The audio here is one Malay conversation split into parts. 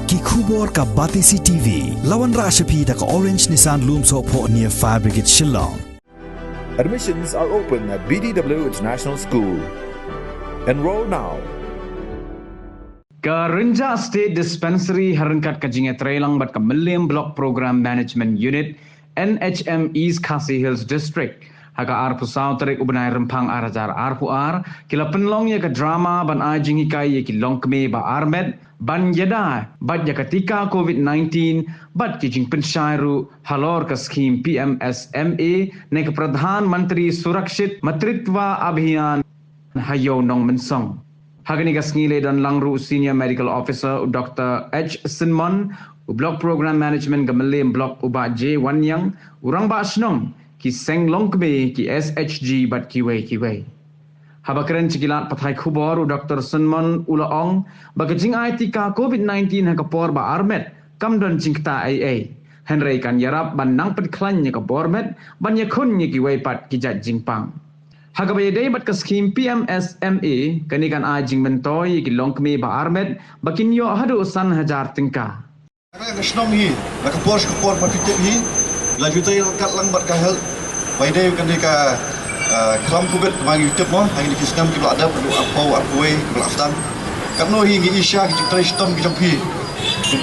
ki khubor ka Batisi TV lawan ra shapi da ka Orange Nissan Lumso pho near Fire Brigade Shillong. Admissions are open at BDW International School. Enroll now. Karenja State Dispensary harangkat kajinga trailang bat ka Millennium Block Program Management Unit NHM East Khasi Hills District. Haka arpu sao tarik ubenai rempang arajar arpu kila penlong ya ke drama ban ajing ikai ya ki longkme ba armed ban yada bat ya ketika COVID-19 bat kijing pensyairu halor ke skim PMSMA ne ke Pradhan Menteri Surakshit Matritwa Abhiyan hayo nong mensong. Haka ni kasngile dan langru Senior Medical Officer Dr. H. Sinmon Block Program Management Millennium Block uba J. Wanyang urang ba asnong ki seng longkbe ki SHG bat kiwe. Habakren cikilat pathai khubor Dr. Sunmon Ulaong bagajing IT ka COVID-19 hakapor ba armet kamdon cingkta AA. Henry kan yarap ban nang pedklan nya ka bormet ban yakun nya kiwe pat kijat jingpang. Hagabay day bat ka skim PMSMA kanikan ajing mentoy ki longkme ba armet bakinyo hadu san hajar tingka. Nasional ni, nakapor mafitik ni. Lanjutai kat lang bat kahel by day kan deka kelam covid magi YouTube mo hangi dikisnam ki ada perlu apa kuai belaftan karno hingi isya ki trai stom ki jampi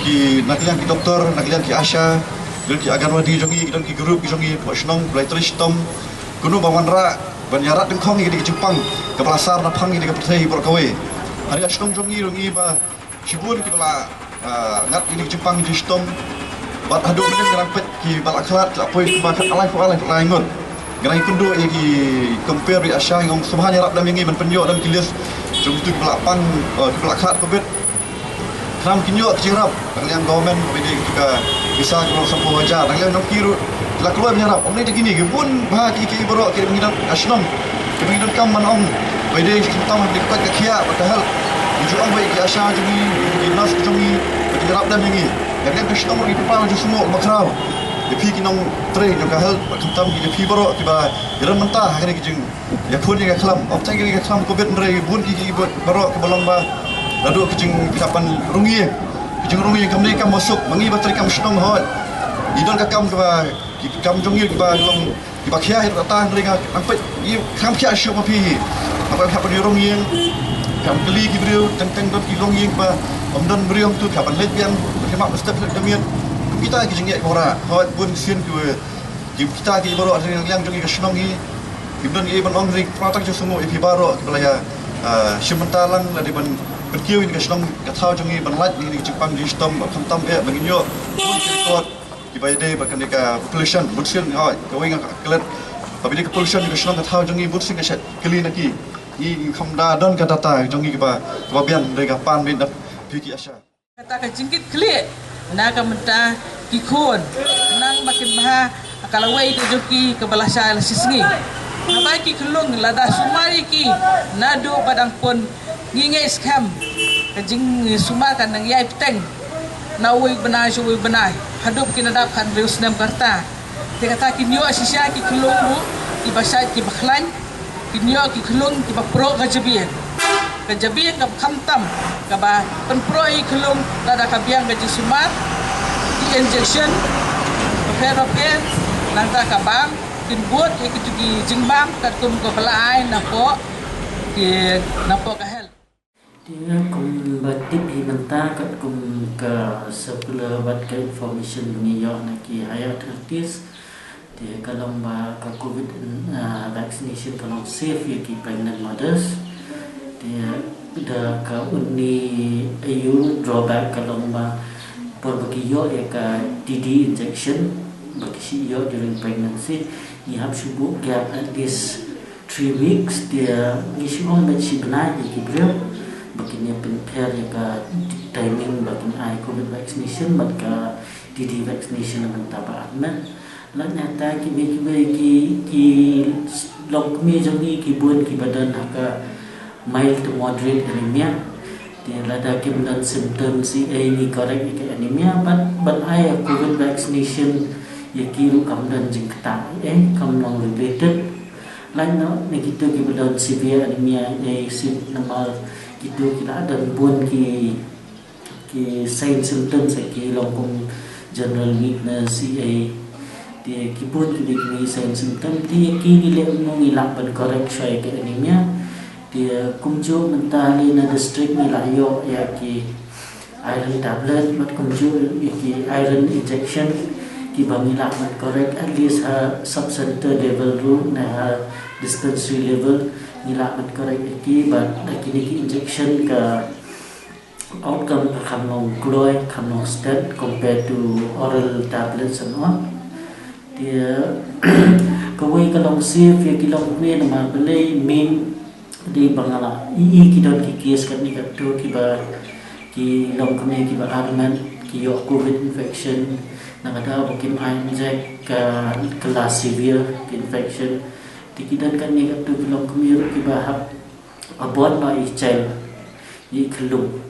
ki naklian ki doktor naklian ki asya dan ki agarwadi jongi dan ki guru ki jongi pasnong play trai stom kuno bawanra banyarat dengkong ki di Jepang ke pasar na phang ki di pertai bor kawe hari asnong jongi ba sibun ki bala ngat ki di Jepang di stom bat hadu ni ngerampet ki balaklat apoi bakat alai laingon gerai kundu ki compare di asya ngong subhanya rap dam ngi ban penyo dam kilis jom tu balapan balaklat covid kram kinyo kirap kalian government bidi juga bisa kalau sampo wajar kalian nok kiru la keluar menyarap omni begini ke pun bah ki borok ki mengidan asnom ki mengidan kam manong bidi tentang dekat ke kia padahal juang baik ki asya jadi dinas jadi rap dam ngi yang Krishna mau ipipang je semua makrau. Depi kinong tre jo kahel kentam ki depi borok tiba jalan mentah kene kijing. Ya pun yang kelam, optai ki kelam covid ndre bun ki borok ke bolong ba. Lalu kijing kapan rungi. Kijing rungi kam ni kam masuk mangi bateri kam shnong hot. Idon ka kam ba ki kam jongi ba long ki ba khia ta ndre ka ampai i kam khia shu ma pi. Apa ka ni rungi kam keli ki brio teng dot ki rungi ba omdan brio tu kapan lesbian mak mesti demian kita ki jengek ora hot pun sien ke kita ki baru ada yang jongi ke snong hi ibn ibn ong ring pratak je semua ipi baru kelaya simentalang la di ban berkiu ini ke snong ke thau jongi ban lat ni Jepang di stom kentam baginyo pun kot di bayade bakan deka pollution butsien hot going kelet tapi di pollution ke snong ke thau jongi butsien ke set keli naki ni khamda don ka data jongi ke ba bian deka pan bin piki asya kata kejingkit klik nak menta kikon nang makin maha kalau wei tu joki ke balasa sisngi nabai ki kelung lada sumari ki nado padang pon nginge scam kejing sumar kan nang yai peteng nawi benai suwi benai hadup ki nadap kan reus nem karta te kata ki nyo asisya ki kelung bu ki basai ki bakhlan ki nyo ki kelung ki bapro gajabian kajabian ka khamtam ka ba penproi kelum lada kabiang gaji sumat di injection terapen nanta ka bang tin buat ikitu ki jingbang katum ko palai napo ki napo ka hel dia kum batip himanta kat kum ka sebelah bat ka information ni yo naki hayat artis dia kalau ba ka covid vaccination kalau safe ki pregnant mothers dia dah ka uni ayu drawback kalau ma por bagi yo ka TD injection bagi si yo during pregnancy you have to book gap at least 3 weeks dia ngisi on bet si benai ki brio bagi ni prepare ka timing bagi ai covid vaccination bat ka TD vaccination man taba men lan nyata ki long mi jangi ki bun ki badan ka mild to moderate anemia dia lada kemudian symptoms ini correct ke anemia but I COVID vaccination ya kiru kemudian jengkta kemudian related lain begitu kemudian severe anemia si normal gitu kita ada pun ki ki sign symptoms ki long kum general weakness ai dia kipun ki ni sign symptom dia ki le mong ilak ban correct shai ke anemia dia kumju mentali na district ni layo ya ki iron tablet mat kumju ki iron injection ki bangila mat correct at least sub-center level room na dispensary level nila mat correct ki but kini ki injection ka outcome khamnong gloy khamnong stent compared to oral tablets and all dia kawai kalong sif ya kilong me na mabelay main di bangala ki don ki case kan ni kapto ki ba ki long kami ki ba arman ki yo covid infection nakada bukin inject ka kelas severe infection dikidan kan ni kapto ki long kami ki ba hab abon no i child i kelum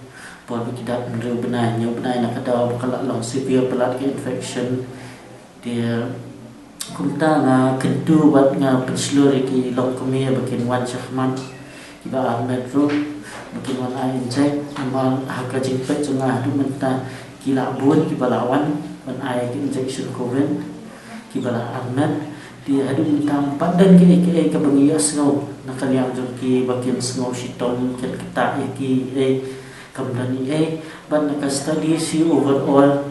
por kita menru benai nyu benai nakada bakala long severe pelat ki infection dia kumta nga kentu bat nga penslur ki long kami bakin wan syahman kiba metro bakin wan ai inject amal haka jingpet jengah du menta kila bun kiba lawan ban ai injection covid kiba la armet di adu menta padan ki ke bangiya snow nakaliang jong ki bakin snow shitom ket keta ki kamdani ban naka study si overall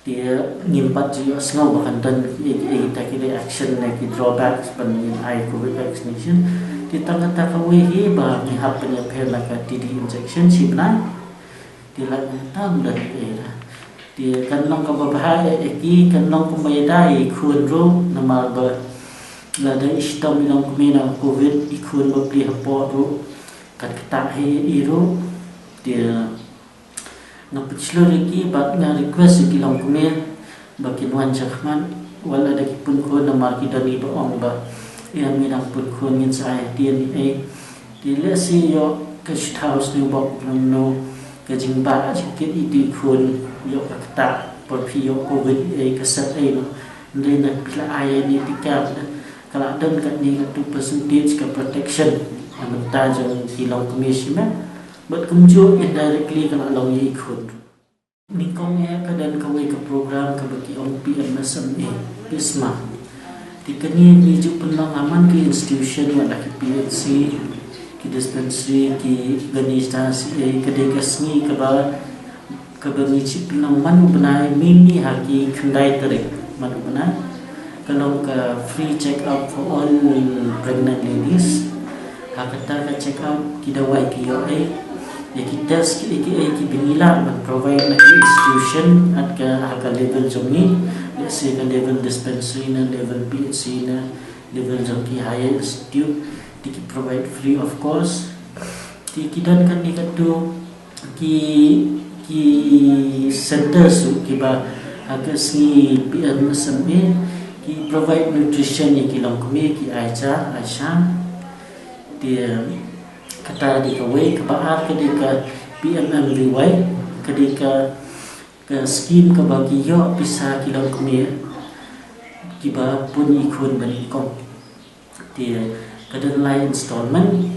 dia ngimpat juga snow bahkan dan kita kira action lagi drawbacks penyim ai covid vaccination di tengah-tengah wehi bah ngihap penyebab laka TD injection sibna di lain tam dan dia kan long kabahaya eki kan long kumayadai khunro namal ba lada istam long kumina covid ikhun bapli haporu kat ketahi iro dia napichlur lagi bat nga request ki long kumel bakin wan chakman wala da kipun ko na marki dani ba ong ba yan minang pun ko ngin sa DNA di le si yo ka house ni ba no ka jingba chikit idi khun yo ka ta por pi yo covid ka sat no ndai na pila ay ni tikap kala dan kat ni ka 2% ka protection amta jong ki long kumishima but kumjo indirectly kana long yi khun ni kong ya kadan kawai ke program ke bagi ong PMSMA PISMA dikani biju penang aman ke institution wala ke PNC ki dispensary ki organisasi ke dekasni ke ba ke bagi ci penang man benai mini haki kendai terik man benai kalau ke free check up for all pregnant ladies hakata ka check up kidawai ki yo ya kita ki binila man provide na institution at ka level jongi let's say ka level dispensary na level PHC na level jongi higher institute di provide free of course di kidan kan ni katu ki center su ki ba aga si PMSMA ki provide nutrition ni ki long kumi ki Aisha dia kata di kawai kebaar ketika PMM liwai ketika ke skim ke bagi yo bisa kilang kemir kiba pun ikun banikom dia kadan lain installment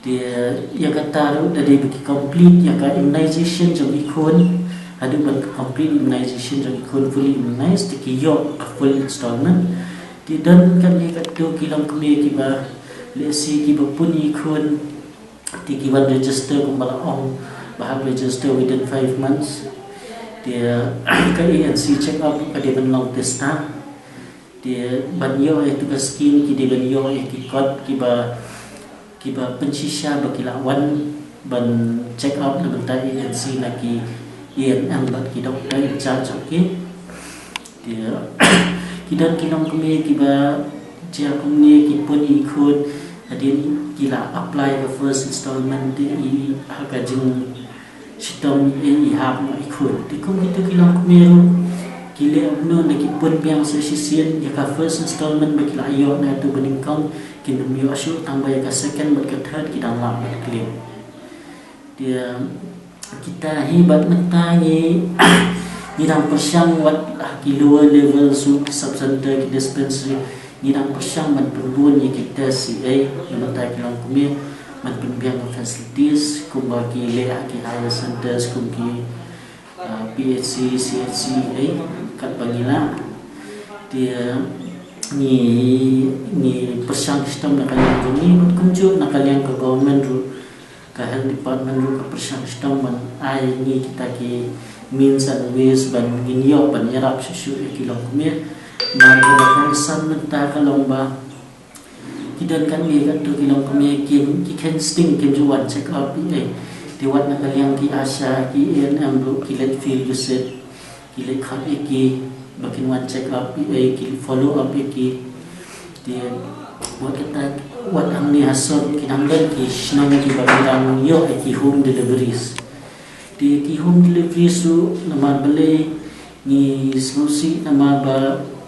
dia ya kata dari bagi complete ya ka immunization jong ikun ada ban complete immunization jong ikun fully immunized ki yo full installment di dan kan ni katu kilang kemir kiba lesi ki pun ikun tikiban register kumbala ong bahag register within 5 months dia ke ANC check up pada long test na dia banyo itu ke skin ki dia banyo ki kot kiba pensisya bakilawan ban check up na bentai ANC na ki ENM bat ki doktor in charge okay dia kidan kinong kumi kiba dia kumi ki pun ikut adin kila apply the first installment di harga jeng sitom i hab ma ikut di kum itu kila kumeru kile amno na kipun piang sesisian ya ka first installment ba kila ayo na tu beningkong kinum yo asu tambah ya ka second ba ka third kidang la ba claim dia kita hebat mentangi nidang persyang wat ki lower level sub-center ki dispensary nidang persyang man perbun ya kita si yang mentai kilang kumir man penbiang facilities kum bagi lea ki higher centers kum ki PHC CHC kat bangila dia ni persang sistem nak kalian tu ni kunjuk nak kalian ke government ru ke health department ru ke persang sistem man ai ni kita ki means and ways ban ginyo ban yarap susu kilong kumir na ko san mentah kalong ba kidan kan ni kan tu kilong kumir kim ki can sting kim juan check up ni di wat nak kalian ki asha ki ANM ru ki let feel visit ki let khat ki bakin one check up ki follow up ki dia buat kita buat ang ni hasod kinanglan ki sinang ki bagilang yo ki home deliveries di ki home deliveries su nama beli ni solusi nama ba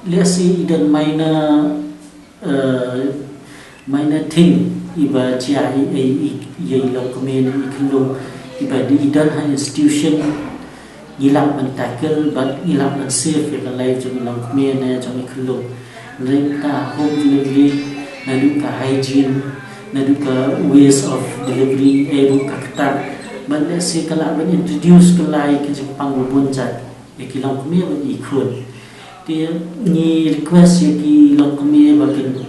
lesi dan minor thing iba chia ye lo komen iklo iba di dan institution ilang mentakel but ilang safe ya kalai jom lang kumena jom iklo renta home delivery naduka hygiene naduka ways of delivery buka ketat but si kala ben introduce kalai ke Jepang bunjat ikilang kumena ikut dia ni request ya ki long kumena bakin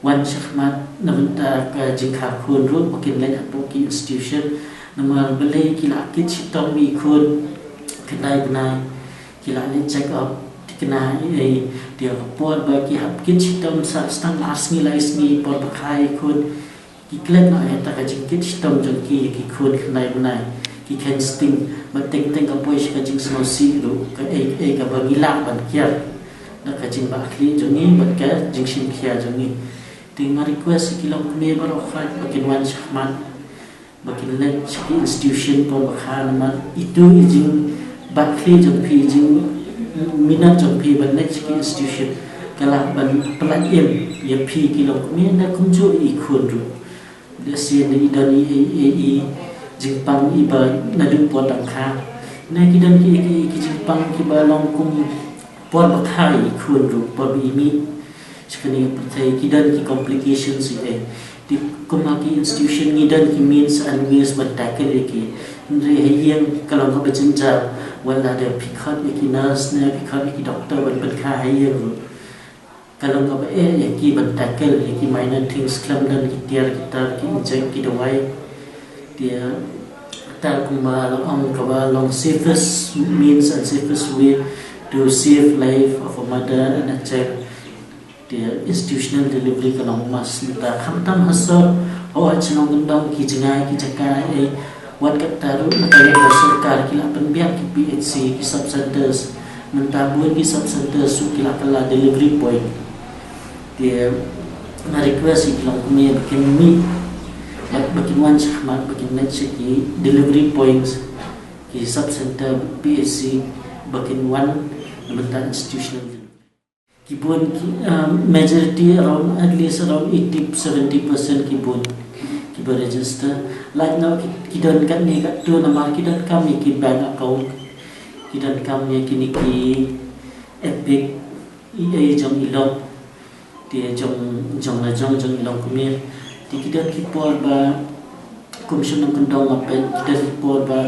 wan syahmat namenta ka jingka kun ru bakin lain apoki institution nama belai kila kit sitom ikut kenai benai kila ni check up kenai dia report bagi hab kit sistem stang asmi laismi por bakai kun iklan na eta ka kit sistem jengki ki kun kenai benai ki can sting mateng ka pois ka jing smosi ru ka ka bagila ban kiat na ka jing bakli jongi bat ka jing sim khia jongi ting request kilong me baro khat bakin wan syahmat bakin let institution por bakai man itu jing bakli jengpi jing minat jengpi ban next institution kala ban pelayan ya pi kilo kami na kunju ikun ru desi ni dani jingpang iba nadu potang kha na kidan ki jingpang ki ba long kum por bakai ikun ru por imi sekali pertai kidan ki complications di kumaki institution ngidan ki means and ways but tackle ki ndre hayang kalau ka becenja wala ada pikhat ki nurse ne pikhat ki doctor ban kha hayang kalau ka ki ban tackle ki minor things klam dan ki tiar kita ki inject ki dawai dia ta kuma long ka ba long safest means and safest way to save life of a mother and a child dia institutional delivery ka long mas ta khamtam hasor o achnong gandong ki jingai ki jakai wat kataru nakaya sarkar kila penbiak ki PHC ki sub centers mentabun ki sub centers su kila kala delivery point dia na request ki long kumi bikin mi bakin wan syahmat bakin net ki delivery points ki sub center PHC bakin wan mentan institutional kibun majority around at least around 80-70% kibun kiba register like now kidan kan ni kat tu nama kidan kami ki bank account kidan kami kini ki epic jong ilok dia jong ilok kumir di kidan ki por ba komisioner kendong apel kidan ki por ba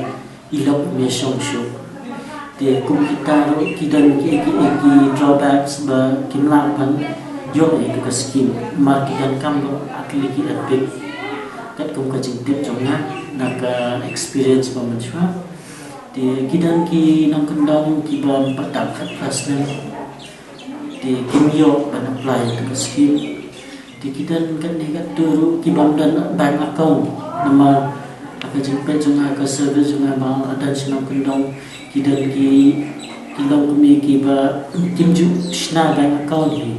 ilok me shong show dia kum kita kidan ki drawbacks ba kimlapan yo itu ke skim mar kidan kam akli ki epic kat kum ka jingtip jongna nak experience pemanswa di kidan ki nang kendong ki ba patak kat klasna di kimyo ban apply to scheme di kidan kan ni kat turu ki bam dan bank account nama ka jingpet jonga ka service jonga bang adan sinong kendong kidan ki kilong kumi ki ba kimju shna bank account ni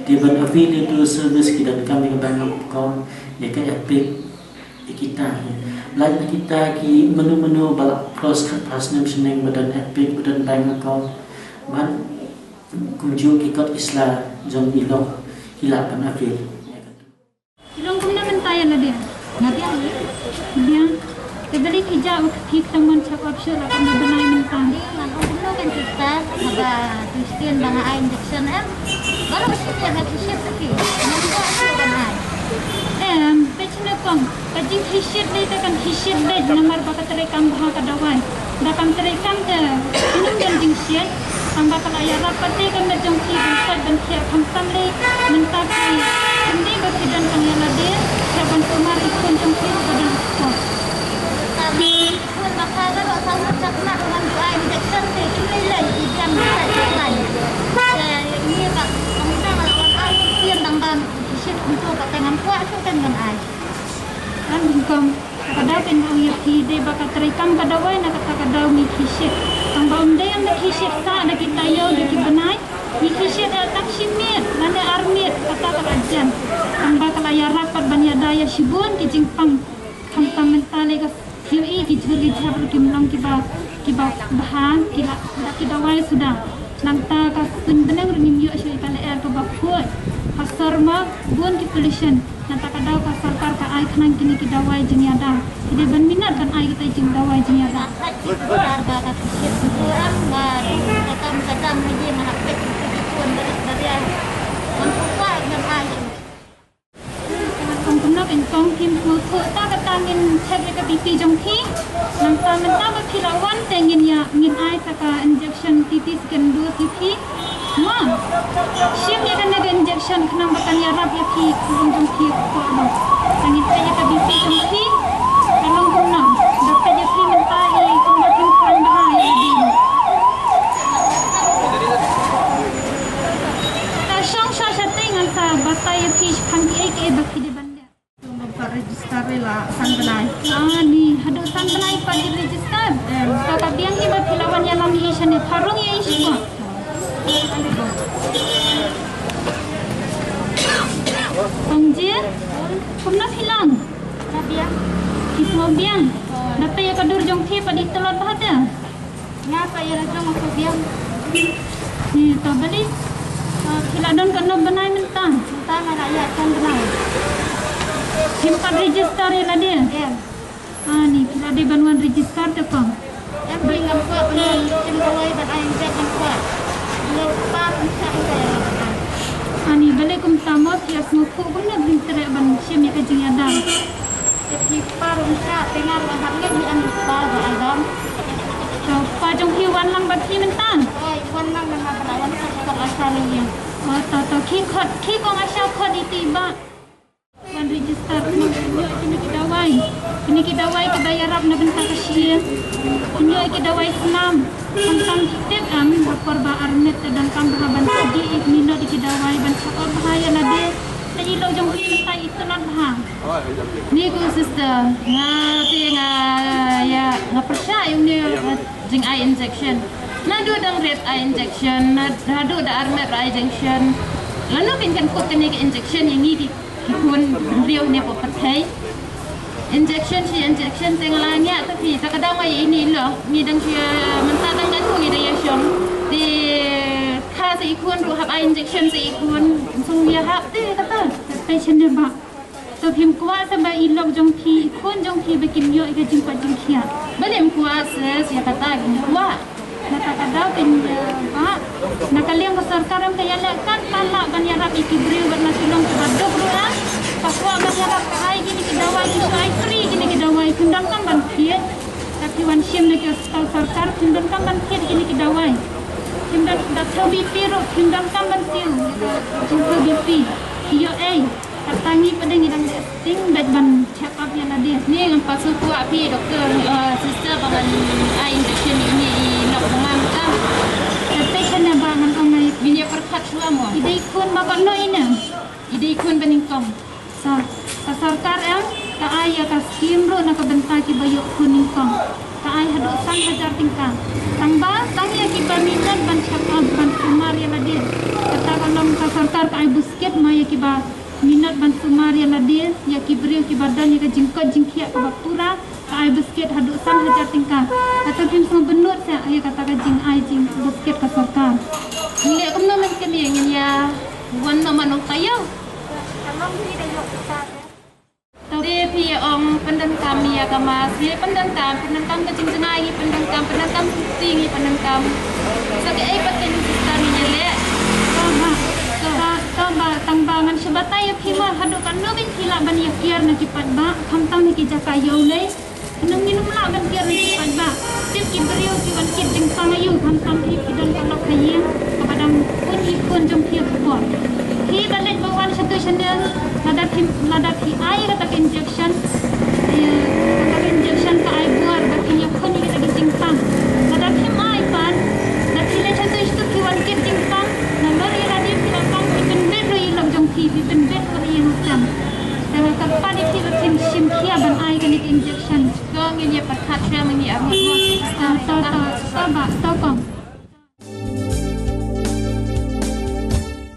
di ban available service kidan kami ka bank account ya ka epic kita lain kita ki menu balak cross pasnem seneng badan epic badan bank account ban kunju ki kot isla jong ilong hilapan april ilong kumna mentayan na dia nadia dia tebali kija ukik taman chak option akan nabanay mentang ngan kumna kan kita ada Christian banga injection baru sih ada kisah tapi nanti kan ai Pecina kong kajing hisyat deh tekan hisyat deh nomor bakat terekam bahawa kadawai dakam terekam ke minum dan jingsyat tambah kalaya rapat deh kan berjongki bentar dan siap hamsam deh mentaki sendi berkidan kang yang ada siapan sumar ikut jongki pada kos Kami pun bakal kalau sama cakap dengan doa injection deh ini lagi jam saya ini kak kamu dah lawan air yang tambah hisyat untuk ketengan kuat tu kan dengan air. Kan bingkong kadau kan uyap hide bakat terekam kadawai nak kata kadau mi hisyat ang baum day ang hisyat sa ada kita yo ada kibanai mi hisyat tak simit nane armit kata kalajan ang bakal ayah rapat banyak daya sibun ki jingpang kampang mentale ka QE ki juri jabr ki menang kiba bahan kila kidawai sudah nangta ka sun benang rim yo syai kale er ka bakut pasar ma bun ki pollution nanta kadau ka sarkar ka ai khanang kini ki dawai jiniada ide ban minat ban ai kita jing dawai jiniada Harga kata kurang nggak kadang lagi menghapus pun dari membuka dengan air. Kong kumnak in kong kim pu ta ka tangin check ka BP jong thi nanta menta ba philawan tengin ya ngin ai ta ka injection titis kan du tipi ma sim ya kan ada injection kena makan ya rap ya pi jong thi ko no tangin ta ka BP jong thi kalong kumnak dapat ya pi menta i kumnak kim kan bahaya di ta shong sha sha tengan sa batai ya pi pangki ai ke bakti de Register lah santanai. Ni hadu santanai pagi register. So kabiang iba pilawan yang lami isya ni parung ya isya. Pangje, kumna pilang. Kabiang. Kismo biang. Dapat ya kadur jong thi padi telot bahada. Ngapa ya rajong aku biang? Ni to bali. Piladon kena benai mentang. Mentang rakyat kan benai. Simpan register ya dia. Ya. Ni kita ada bantuan register tu kong. Yang beli ngapa benar cembawai dan ayam jangan kuat. Lepas saya. Ni balik kum tamat ya semua benar beli terak ban sim ya kajing ada. Jadi paru tak dengar harga di antar agam. So pajong hiwan lang bati mentang. Oh, iwan nang dengan penawan sektor asalnya. Oh to ki kong asal kod itiba. Wan register kini kita wai ke bayar rap na benta kasih kini kita wai senam tentang tip berkorba arnet dan kamera banta di minot kita wai banta bahaya lade tadi lo jong kita itu lan bahang ni ku sister ya percaya ni jing eye injection nadu dang red eye injection nadu da armet eye injection lalu kan kut kini ke injection yang ni kun riau ni apa pakai injection tengalanya tapi tak ada mai ini loh ni dang dia mentah dang dan tu dia syom di kha se ikun tu hab injection se ikun sung dia hab te kata patient dia ba to phim kuat sampai ilok jong thi ikun jong thi bikin yo ke jingpat jing khia balem kuat se kata kuat nakakadaw ba nakaliang ka sarkaram kaya lakan pala banyarap ikibriw bat nasulong kabadog ruan pakwa banyarap kaay gini kidaway isu ay free gini kidaway kundan kan bantiet tapi wan sim na kaya sarkar kundan kan bantiet gini kidaway kundan datau BP ro kundan kan bantiu jumpa BP iyo katangi pada ngidang testing bet ban check up yang ada ni ang pasuku api doktor sister bangan eye injection ini nak mangka patient na bangan ongai binya perkat suamo ide kun makon no ina ide kun beningkom sa sarkar ka ay ka skim ro na kabenta ki bayo kuning kong ka ay hadu sang hajar tingkang tangba tangya ki baminan ban check up ban kumar yang ada kata kolom ka sarkar ka ay busket maya ki ba minat ban sumar yang ladil ya kibriu ki badan ya jingkot jingkia ka bapura ka ai basket hadu san hajar tingkang atau kim semua benut saya ya kata ka jing ai jing basket ka sarkar ni aku naman kami yang ya wan naman ang tayo tadi pi om pendan kami ya kamas ya pendan kam ke jing jenai pendan kam tinggi pendan kam sakit ai pakai kita ni le tamba bangan sebatai phima hadu kan no bin khila ban yakir na kipat ba khamtam ni ki jaka yole nung minum la ban kier ni kipat ba tip ki beriu ki ban kit jing pangayu khamtam hi kidan kalok khayeng kepada pun ikun jong pia kebon hi balik bawan satu channel lada hi ai kata injection kata injection ka ai buar bakin yakun ni kita jing pang lada hi mai pan dan sila satu itu ki wan kit jing pang na lori ladi pila pang ikan bet ro ilok jong ki ikan bet ro yang macam dan kapan iki batin sim kia ban ai kan injection Kong ini pakat saya mengi arwah. ta ba ta kong